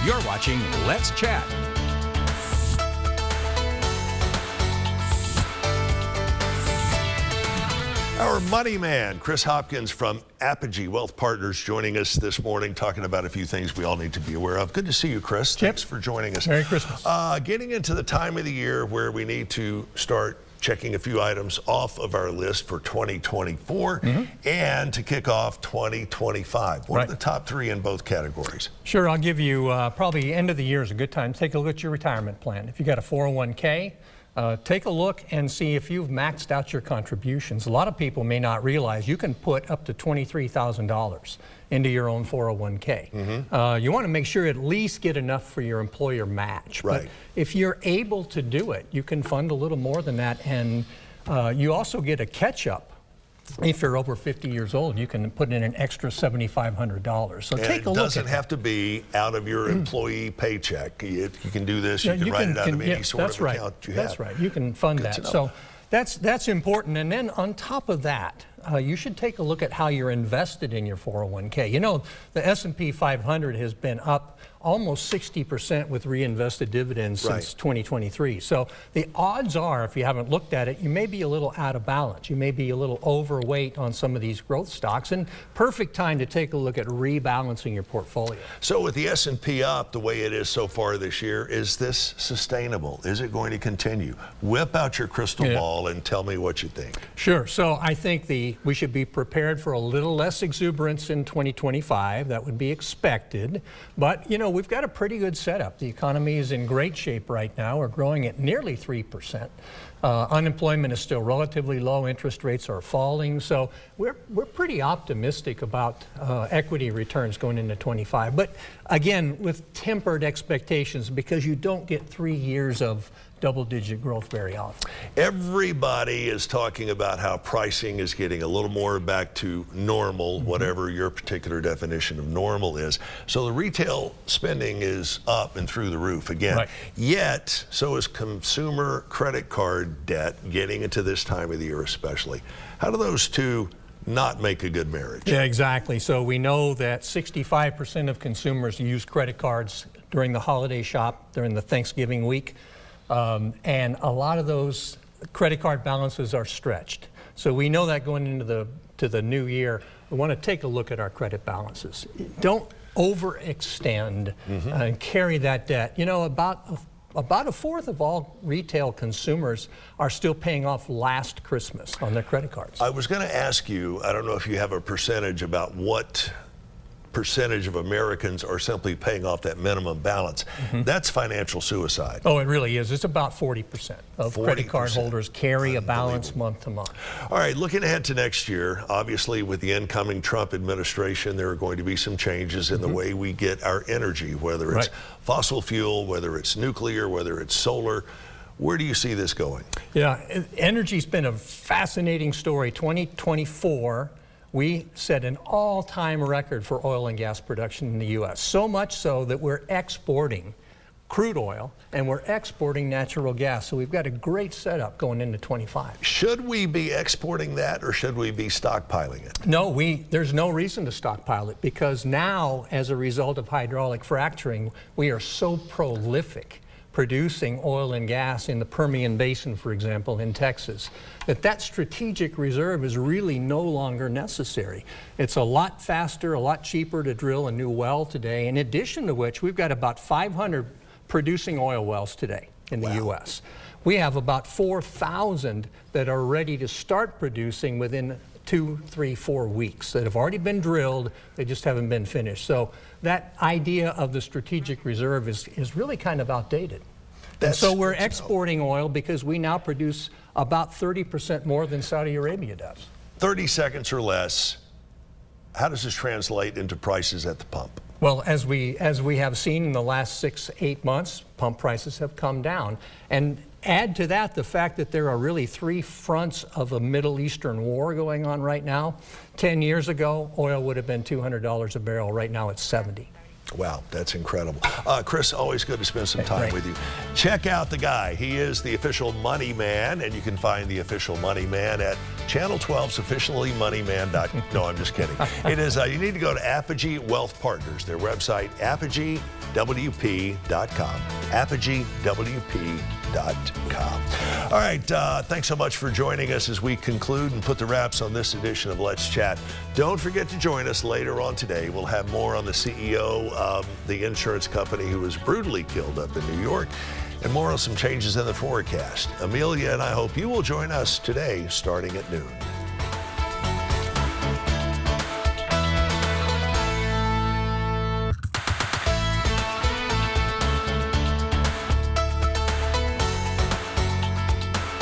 You're watching Let's Chat. Our money man, Chris Hopkins from Apogee Wealth Partners, joining us this morning, talking about a few things we all need to be aware of. Good to see you, Chris. Thanks for joining us. Merry Christmas. Getting into the time of the year where we need to start checking a few items off of our list for 2024 and to kick off 2025. What are the top three in both categories? Sure, I'll give you probably end of the year is a good time to take a look at your retirement plan. If you got a 401k, take a look and see if you've maxed out your contributions. A lot of people may not realize you can put up to $23,000 into your own 401k. You want to make sure at least get enough for your employer match. Right. But if you're able to do it, you can fund a little more than that, and you also get a catch-up. If you're over 50 years old, you can put in an extra $7,500. So take a look. It doesn't have to be out of your employee paycheck. You can do this. You can write it out of any sort of account you have. That's right. You can fund that. So that's important. And then on top of that, you should take a look at how you're invested in your 401k. You know, the S&P 500 has been up almost 60% with reinvested dividends since 2023. So the odds are, if you haven't looked at it, you may be a little out of balance. You may be a little overweight on some of these growth stocks, and perfect time to take a look at rebalancing your portfolio. So with the S&P up the way it is so far this year, is this sustainable? Is it going to continue? Whip out your crystal ball and tell me what you think. Sure. So I think we should be prepared for a little less exuberance in 2025. That would be expected. But, you know, we've got a pretty good setup. The economy is in great shape right now. We're growing at nearly 3%. Unemployment is still relatively low. Interest rates are falling. So we're pretty optimistic about equity returns going into 25. But again, with tempered expectations, because you don't get 3 years of double-digit growth very often. Everybody is talking about how pricing is getting a little more back to normal, whatever your particular definition of normal is. So the retail spending is up and through the roof again. Yet, so is consumer credit card debt getting into this time of the year especially. How do those two not make a good marriage? Yeah, exactly. So we know that 65% of consumers use credit cards during the holiday shop, during the Thanksgiving week. And a lot of those credit card balances are stretched. So we know that going into the new year, we want to take a look at our credit balances. Don't overextend and carry that debt. You know, about a fourth of all retail consumers are still paying off last Christmas on their credit cards. I was going to ask you, I don't know if you have a percentage about what percentage of Americans are simply paying off that minimum balance. That's financial suicide. Oh, it really is. It's about 40% of credit card holders carry a balance month to month. All right, looking ahead to next year, obviously with the incoming Trump administration, there are going to be some changes in the way we get our energy, whether it's fossil fuel, whether it's nuclear, whether it's solar. Where do you see this going? Yeah, energy's been a fascinating story. 2024, we set an all-time record for oil and gas production in the U.S. So much so that we're exporting crude oil and we're exporting natural gas. So we've got a great setup going into 25. Should we be exporting that or should we be stockpiling it? No, there's no reason to stockpile it, because now, as a result of hydraulic fracturing, we are so prolific producing oil and gas in the Permian Basin, for example, in Texas, that strategic reserve is really no longer necessary. It's a lot faster, a lot cheaper to drill a new well today, in addition to which we've got about 500 producing oil wells today in the U.S. We have about 4,000 that are ready to start producing within 2, 3, 4 weeks that have already been drilled. They just haven't been finished. So that idea of the strategic reserve is really kind of outdated. And so we're exporting oil because we now produce about 30% more than Saudi Arabia does. 30 seconds or less. How does this translate into prices at the pump? Well, as we have seen in the last 6, 8 months, pump prices have come down. And add to that the fact that there are really 3 fronts of a Middle Eastern war going on right now. 10 years ago, oil would have been $200 a barrel. Right now, it's $70. Wow, that's incredible. Chris, always good to spend some time with you. Check out the guy. He is the official money man, and you can find the official money man at Channel 12's officiallymoneyman.com. No, I'm just kidding. It is, you need to go to Apogee Wealth Partners, their website, Apogee apogeewp.com. apogeewp.com. All right, thanks so much for joining us as we conclude and put the wraps on this edition of Let's Chat. Don't forget to join us later on today. We'll have more on the CEO of the insurance company who was brutally killed up in New York, and more on some changes in the forecast. Amelia and I hope you will join us today starting at noon.